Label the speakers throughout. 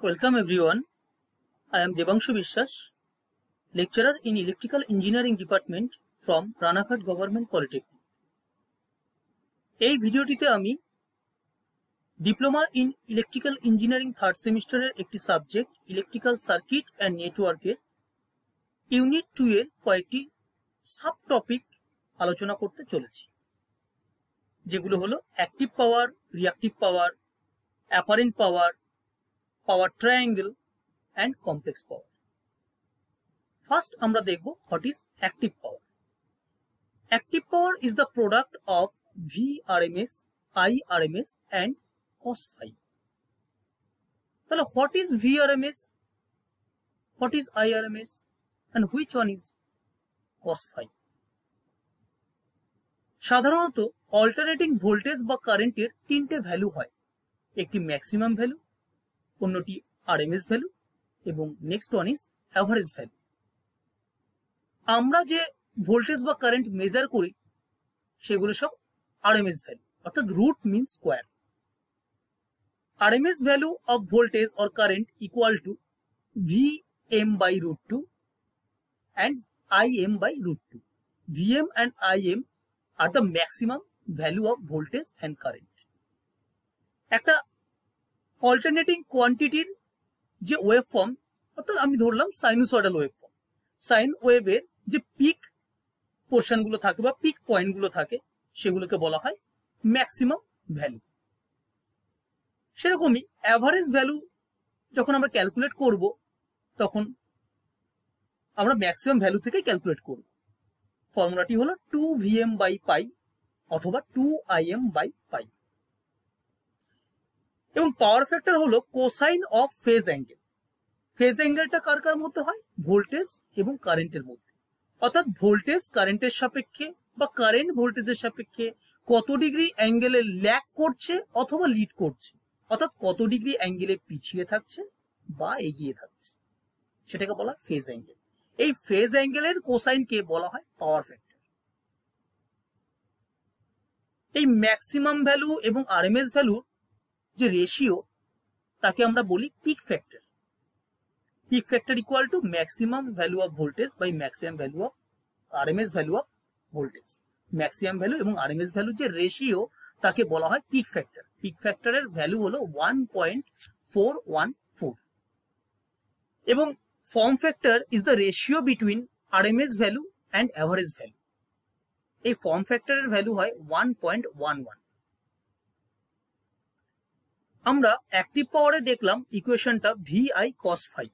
Speaker 1: Welcome everyone. I am Devanshu Vishwas, lecturer in Electrical Engineering Department from Ranaghat Government Polytechnic. এই ভিডিওটিতে আমি diploma in electrical engineering third সেমিস্টারের একটি subject electrical circuit and নেটওয়ার্কের unit 2 এর কয়েকটি sub topic আলোচনা করতে চলেছি, যেগুলো হলো active power, reactive power, apparent power, power triangle and complex power. First আমরা দেখব what is active power. Active power is the product of Vrms, Irms and cos phi. তাহলে what is Vrms, what is Irms and which one is cos phi? সাধারণত alternating voltage বা কারেন্টের তিনটে value হয়, একটি maximum value, অন্যটি RMS value এবং next one is average value. আমরা যে ভোল্টেজ বা কারেন্ট মেজার করি সেগুলো সব আরএমএস ভ্যালু, অর্থাৎ root mean square. RMS value of voltage or current equal to Vm by root 2 and Im by root 2. Vm and Im are the maximum value of voltage and current. একটা alternating কোয়ান্টিটির যে wave form, অর্থাৎ আমি ধরলাম সাইনুসয়েডাল wave form, sign ওয়েভের যে pick পোর্শনগুলো থাকে বা pick পয়েন্টগুলো থাকে সেগুলোকে বলা হয় ম্যাক্সিমাম ভ্যালু। সেরকমই অ্যাভারেজ ভ্যালু যখন আমরা ক্যালকুলেট করব তখন আমরা ম্যাক্সিমাম ভ্যালু থেকে ক্যালকুলেট করব। ফর্মুলাটি হলো 2Vm বাই পাই অথবা 2Im বাই পাই এবং পাওয়ার ফ্যাক্টর হলো cosine of phase angle. Phase অ্যাঙ্গেলটা কার কার মধ্যে হয়? ভোল্টেজ এবং কারেন্টের মধ্যে, অর্থাৎ ভোল্টেজ কারেন্টের সাপেক্ষে বা কারেন্ট ভোল্টেজের সাপেক্ষে কত ডিগ্রি অ্যাঙ্গেলে ল্যাগ করছে অথবা লিড করছে, অর্থাৎ কত ডিগ্রি অ্যাঙ্গেলে পিছিয়ে থাকছে বা এগিয়ে থাকছে, সেটাকে বলা হয় ফেজ অ্যাঙ্গেল। এই ফেজ অ্যাঙ্গেলের কোসাইনকে বলা হয় পাওয়ার ফ্যাক্টর। এই ম্যাক্সিমাম ভ্যালু এবং আরএমএস ভ্যালুর যে রেশিও তাকে আমরা বলি peak factor. Peak factor equal to maximum value of voltage by maximum value of RMS value of voltage. Maximum value এবং আরএমএস ভ্যালু যে রেশিও তাকে বলা হয় পিক ফ্যাক্টর। পিক ফ্যাক্টরের ভ্যালু হলো 1.414 এবং form factor is the ratio between RMS value and average value. এই form ফ্যাক্টরের ভ্যালু হয় 1.11। আমরা অ্যাক্টিভ পাওয়ারে দেখলাম ইকুয়েশনটা VI cos phi,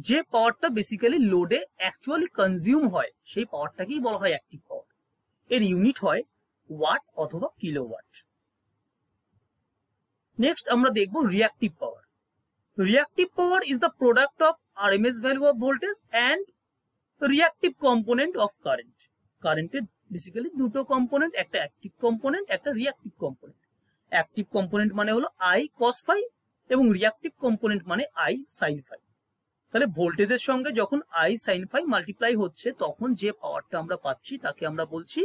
Speaker 1: যে পাওয়ারটা বেসিক্যালি লোডে অ্যাকচুয়ালি কনজিউম হয় সেই পাওয়ারটাকেই বলা হয় অ্যাক্টিভ পাওয়ার। এর ইউনিট হয় ওয়াট অথবা কিলোওয়াট। নেক্সট আমরা দেখব reactive power. Reactive power is the product of RMS value of voltage and reactive component of current. কারেন্টের বেসিক্যালি দুটো কম্পোনেন্ট, একটা অ্যাক্টিভ কম্পোনেন্ট, একটা রিঅ্যাক্টিভ কম্পোনেন্ট। অ্যাক্টিভ কম্পোনেন্ট মানে হলো I cos phi এবং রিঅ্যাক্টিভ কম্পোনেন্ট মানে I sin phi। তাহলে ভোল্টেজের সঙ্গে যখন I sin phi মাল্টিপ্লাই হচ্ছে তখন যে পাওয়ারটা আমরা পাচ্ছি তাকে আমরা বলছি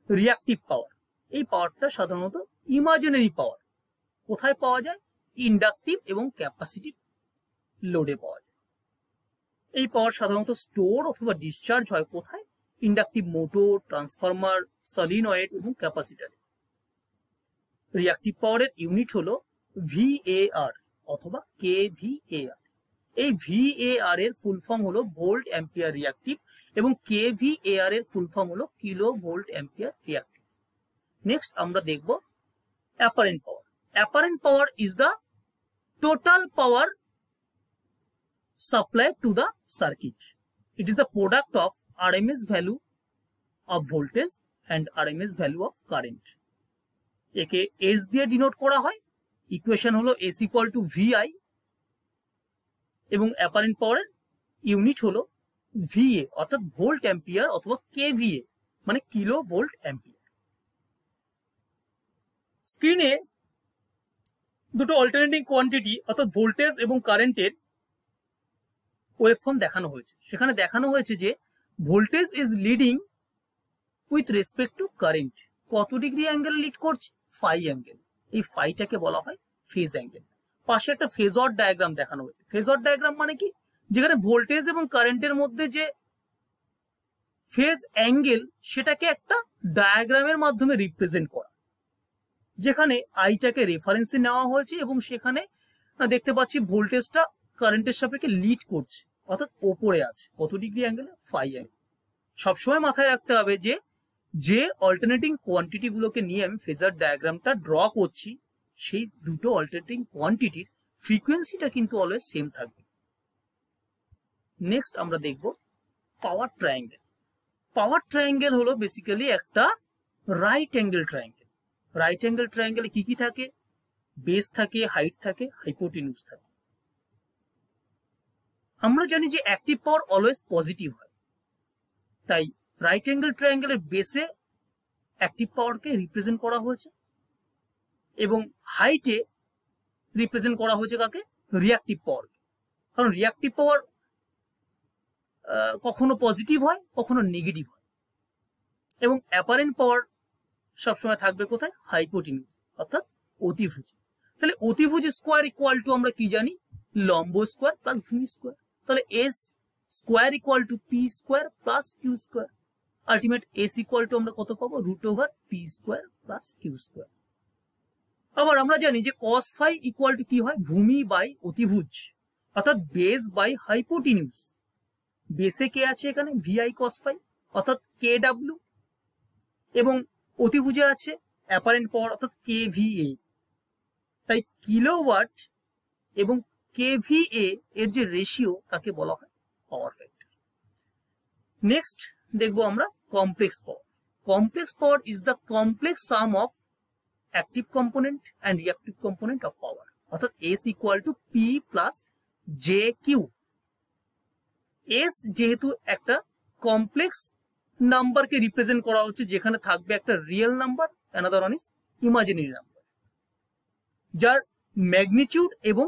Speaker 1: রিঅ্যাক্টিভ পাওয়ার। এই পাওয়ারটা সাধারণত ইমাজিনারি পাওয়ার। কোথায় পাওয়া যায়? ইন্ডাকটিভ এবং ক্যাপাসিটিভ লোডে পাওয়া যায়। এই পাওয়ার সাধারণত স্টোর অথবা ডিসচার্জ হয় কোথায়? ইন্ডাকটিভ মোটর, ট্রান্সফরমার, সলিনয়েড এবং ক্যাপাসিটরে। রিঅ্যাক্টিভ পাওয়ারের ইউনিট হলো VAR অথবা kVAR। এই VAR এর ফুল ফর্ম হলো ভোল্ট অ্যাম্পিয়ার রিঅ্যাক্টিভ এবং kVAR এর ফুল ফর্ম হলো kilo volt ampere reactive. Next আমরা দেখব apparent power. Apparent power is the total power supplied to the circuit. It is the product of RMS value of voltage and RMS value of current. একে S দিয়ে denote করা হয়। Equation হলো S equal to VI এবং apparent পাওয়ারের unit হলো VA অর্থাৎ volt ampere অথবা kVA মানে কিলো ভোল্ট অ্যাম্পিয়ার। স্ক্রিনে দুটো অল্টারনেটিং কোয়ান্টিটি অর্থাৎ ভোল্টেজ এবং কারেন্টের ওয়েভফর্ম দেখানো হয়েছে। সেখানে দেখানো হয়েছে যে voltage is leading with respect to current. কত ডিগ্রি অ্যাঙ্গেল লিড করছে? Phi angle. এই ফাইটাকে বলা হয় ফেজ অ্যাঙ্গেল। পাশে একটা ফেজর ডায়াগ্রাম দেখানো হয়েছে। ফেজর ডায়াগ্রাম মানে কি, যেখানে ভোল্টেজ এবং কারেন্টের মধ্যে যে ফেজ অ্যাঙ্গেল সেটাকে একটা ডায়াগ্রামের মাধ্যমে রিপ্রেজেন্ট করা, যেখানে আইটাকে রেফারেন্সে নেওয়া হয়েছে এবং সেখানে দেখতে পাচ্ছি ভোল্টেজটা কারেন্টের সাপেক্ষে লিড করছে, অর্থাৎ ওপরে আছে কত ডিগ্রি অ্যাঙ্গেলে, ফাই অ্যাঙ্গেল। সবসময় মাথায় রাখতে হবে যে অল্টারনেটিং কোয়ান্টিটি গুলোকে নিয়ে আমি ফেজার ডায়াগ্রামটা ড্র করছি, সেই দুটো অল্টারনেটিং কোয়ান্টিটির ফ্রিকোয়েন্সিটা কিন্তু অলওয়েজ সেম থাকবে। নেক্সট আমরা দেখব পাওয়ার ট্রায়াঙ্গেল। পাওয়ার ট্রায়াঙ্গেল হলো বেসিক্যালি একটা right angle triangle. Right angle ট্রায়াঙ্গেলে কি কি থাকে? বেস থাকে, হাইট থাকে, হাইপোটেনিউজ থাকে। আমরা জানি যে অ্যাক্টিভ পাওয়ার অলওয়েজ পজিটিভ হয়, তাই রাইট অ্যাঙ্গেল ট্রায়াঙ্গেলের বেসে অ্যাক্টিভ পাওয়ারকে রিপ্রেজেন্ট করা হয়েছে এবং হাইটে রিপ্রেজেন্ট করা হয়েছে কাকে? রিঅ্যাক্টিভ পাওয়ার। কারণ রিঅ্যাক্টিভ পাওয়ার কখনো পজিটিভ হয়, কখনো নেগেটিভ হয়, এবং অ্যাপারেন্ট পাওয়ার সবসময় থাকবে কোথায়? হাইপোটেনিউজ, অর্থাৎ অতিভুজে। তাহলে অতিভুজ স্কোয়ার ইকুয়াল টু আমরা কি জানি? লম্ব স্কোয়ার প্লাস ভূমি স্কোয়ার। তাহলে S square equal to P square plus Q square. Ultimate S equal to আমরা কত পাবো? Root over P square plus Q square. আবার আমরা জানি যে কস ফাই ইকুয়াল টু কি হয়? ভূমি বাই অতিভুজ, অর্থাৎ বেস বাই হাইপোটেনিউজ। বেসে কে আছে এখানে? ভিআই কস ফাই, অর্থাৎ কে ডাব্লিউ, এবং অতিভুজে আছে অ্যাপারেন্ট পাওয়ার অর্থাৎ কেভিএ। তাই কিলোওয়াট এবং কেভিএ এর যে রেশিও তাকে বলা হয় পাওয়ার ফ্যাক্টর। নেক্সট দেখবো আমরা complex power. Complex power is the complex sum of active component and reactive component of power, অর্থাৎ S equal to P plus J Q. S যেহেতু একটা কমপ্লেক্স নাম্বারকে রিপ্রেজেন্ট করা হচ্ছে, যেখানে থাকবে একটা real number, another one is imaginary number, যার magnitude এবং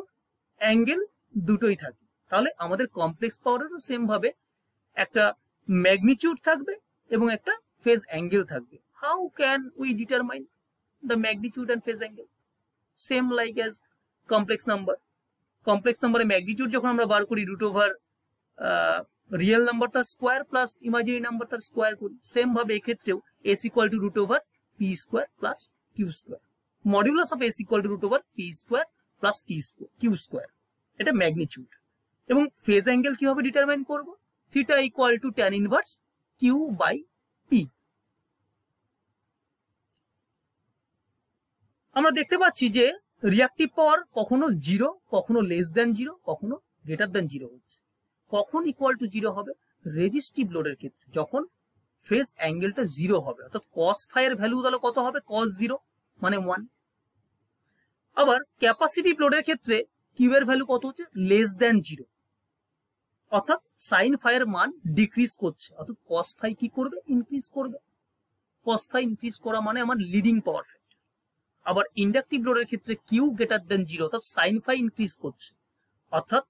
Speaker 1: অ্যাঙ্গেল দুটোই থাকে। তাহলে আমাদের কমপ্লেক্স পাওয়ারেরও সেম ভাবে একটা ম্যাগনিটিউড থাকবে এবং একটা ফেজ অ্যাঙ্গেল থাকবে। How can we determine the magnitude and phase angle? Same like as complex number. Complex নাম্বারের ম্যাগনিটিউড যখন আমরা বার করি রুট ওভার রিয়েল নাম্বার তার স্কোয়ার প্লাস ইমাজিনারি নাম্বার তার স্কোয়ার করি, সেম ভাবে এক্ষেত্রেও S equal to root over P square plus Q square. Modulus of S equal to root over P square plus Q square, এটা magnitude. এবং phase angle কিভাবে determine করব? Theta equal to tan inverse Q by P. আমরা দেখতে পাচ্ছি যে reactive power কখনো zero, কখনো লেস দেন জিরো, কখনো গ্রেটার দেন জিরো হচ্ছে। কখন ইকুয়াল টু জিরো হবে? রেজিস্টিভ লোডের ক্ষেত্রে, যখন ফেজ অ্যাঙ্গেলটা জিরো হবে, অর্থাৎ কস ফাই এর ভ্যালু তাহলে কত হবে? কস জিরো মানে 1। আবার ক্যাপাসিটিভ লোডের ক্ষেত্রে কিউ এর ভ্যালু কত হচ্ছে? লেস দেন জিরো, অর্থাৎ সাইন ফাই এর মান ডিক্রিজ করছে, অর্থাৎ কস ফাই কি করবে? ইনক্রিজ করবে। কস ফাই ইনক্রিজ করা মানে আমার লিডিং পাওয়ার ফ্যাক্টর। আবার ইন্ডাকটিভ লোডের ক্ষেত্রে কিউ গ্রেটার দেন জিরো, অর্থাৎ সাইন ফাই ইনক্রিজ করছে, অর্থাৎ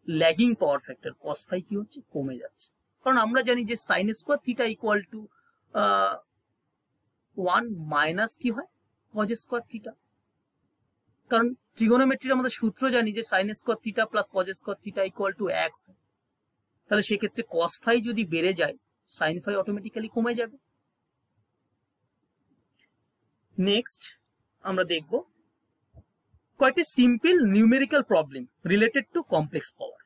Speaker 1: lagging power factor, cos phi কি হচ্ছে? কমে যাচ্ছে। কারণ আমরা জানি যে sine square theta equal to 1 minus কি হয়? Cos square theta. কারণ ট্রিগোনোমেট্রির আমাদের সূত্র জানি যে sine square theta plus cos square theta equal to 1 হয়। তাহলে সেক্ষেত্রে কস ফাই যদি বেড়ে যায়, সাইন ফাই অটোমেটিক্যালি কমে যাবে। নেক্সট আমরা দেখব কয়েকটি simple numerical problem related to complex power.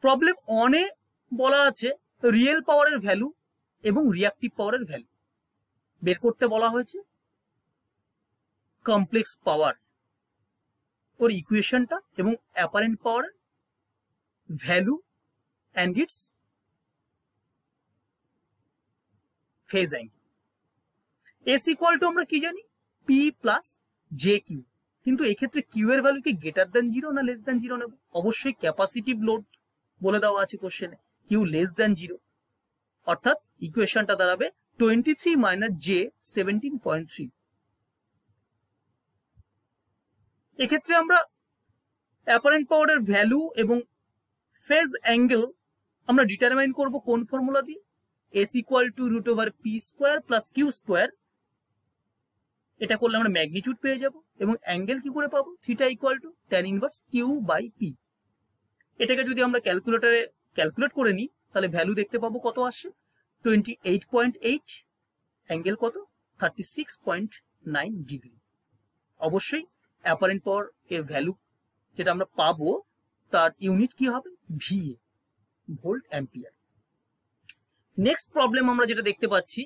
Speaker 1: Problem 1 এ বলা আছে রিয়েল পাওয়ারের ভ্যালু এবং রিঅ্যাক্টিভ পাওয়ারের ভ্যালু বের করতে বলা হয়েছে। কমপ্লেক্স পাওয়ার ওর ইকুয়েশনটা এবং অ্যাপারেন্ট পাওয়ারের value and its phase angle. S equal to আমরা কি জানি? P plus J Q. কিন্তু এক্ষেত্রে কিউ এর ভ্যালু কি গ্রেটার দেন জিরো না লেস দেন জিরো নেব? অবশ্যই ক্যাপাসিটিভ লোড বলে দেওয়া আছে কোশ্চেনে, কিউ লেস দেন জিরো, অর্থাৎ ইকুয়েশনটা দাঁড়াবে 23 মাইনাস জে 17.3। এক্ষেত্রে আমরা অ্যাপারেন্ট পাওয়ারের ভ্যালু এবং ফেজ অ্যাঙ্গেল আমরা ডিটারমাইন করব কোন ফর্মুলা দিয়ে? S equal to root over P square plus Q square এটা করলে আমরা ম্যাগনিটিউড পেয়ে যাব এবং অ্যাঙ্গেল কি করে পাবো, theta equal to tan inverse Q by P. এটাকে যদি আমরা ক্যালকুলেটরে ক্যালকুলেট করে নিই তাহলে ভ্যালু দেখতে পাবো কত আসছে, 28.8, অ্যাঙ্গেল কত, 36.9 ডিগ্রি। অবশ্যই অ্যাপারেন্ট পাওয়ার এর ভ্যালু যেটা আমরা পাবো তার ইউনিট কি হবে, VA, volt ampere. Next problem আমরা যেটা দেখতে পাচ্ছি,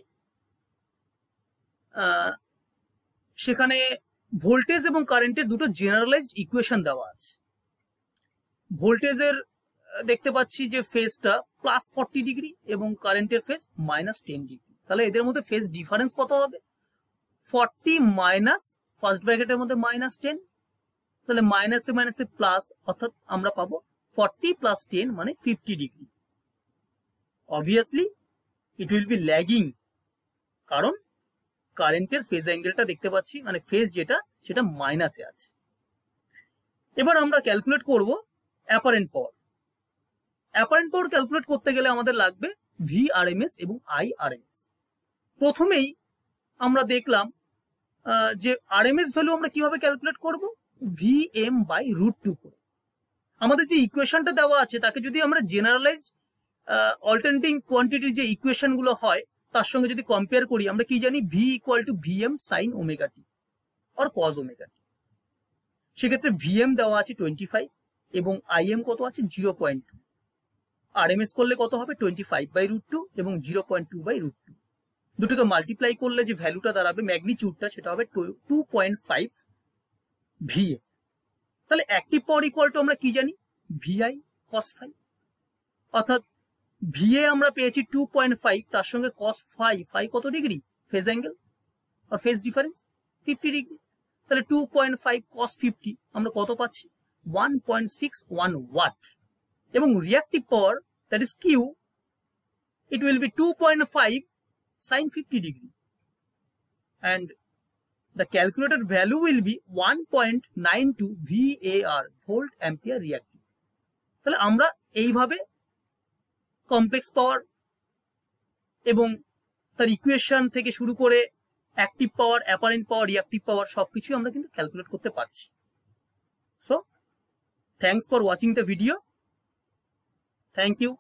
Speaker 1: সেখানে ভোল্টেজ এবং কারেন্টের দুটো জেনারেলাইজড ইকুয়েশন দেওয়া আছে। ভোল্টেজের দেখতে পাচ্ছি যে ফেজটা +40 ডিগ্রি এবং কারেন্টের ফেজ -10 ডিগ্রি। তাহলে এদের মধ্যে ফেজ ডিফারেন্স কত হবে, 40 মাইনাস ফার্স্ট ব্র্যাকেটের মধ্যে -10, তাহলে মাইনাসে মাইনাসে প্লাস, অর্থাৎ আমরা পাবো 40 + 10 মানে 50 degree. Obviously it will be lagging, কারণ কারেন্টের ফেজ অ্যাঙ্গেলটা দেখতে পাচ্ছি, মানে ফেজ যেটা সেটা মাইনাসে আছে। এবার আমরা ক্যালকুলেট করব অ্যাপারেন্ট পাওয়ার। অ্যাপারেন্ট পাওয়ার ক্যালকুলেট করতে গেলে আমাদের লাগবে VRMS এবং IRMS। প্রথমেই আমরা দেখলাম যে RMS ভ্যালু আমরা কিভাবে ক্যালকুলেট করব, VM/√2 করে। আমাদের যে ইকুয়েশনটা দেওয়া আছে তাকে যদি আমরা জেনারেলাইজড অল্টারনেটিং কোয়ান্টিটির যে ইকুয়েশন গুলো হয় তার সঙ্গে যদি কম্পেয়ার করি, আমরা কি জানি, V = VM sin ωt or cos ωt। সেক্ষেত্রে VM দেওয়া আছে 25 এবং IM কত আছে 0.2। RMS করলে কত হবে, 25/√2 এবং 0.2/√2। দুটোকে মাল্টিপ্লাই করলে যে ভ্যালুটা দাঁড়াবে ম্যাগনিটিউডটা, সেটা হবে 2.5 VA। তাহলে অ্যাক্টিভ পাওয়ার ইকুয়াল টু আমরা কি জানি, VI cos phi, অর্থাৎ VA আমরা পেয়েছি 2.5, তার সঙ্গে cos phi, phi কত ডিগ্রি, ফেজ অ্যাঙ্গেল আর ফেজ ডিফারেন্স 50 ডিগ্রি। তাহলে 2.5 cos 50 আমরা কত পাচ্ছি, 1.61 ওয়াট। এবং reactive power, that is Q, it will be 2.5 sin 50 degree and the calculated value will be 1.92 VAR, volt ampere reactive। তাহলে আমরা এইভাবে complex power এবং তার ইকুয়েশন থেকে শুরু করে active power, apparent power, reactive power সবকিছু আমরা কিন্তু ক্যালকুলেট করতে পারছি। So thanks for watching the video, thank you.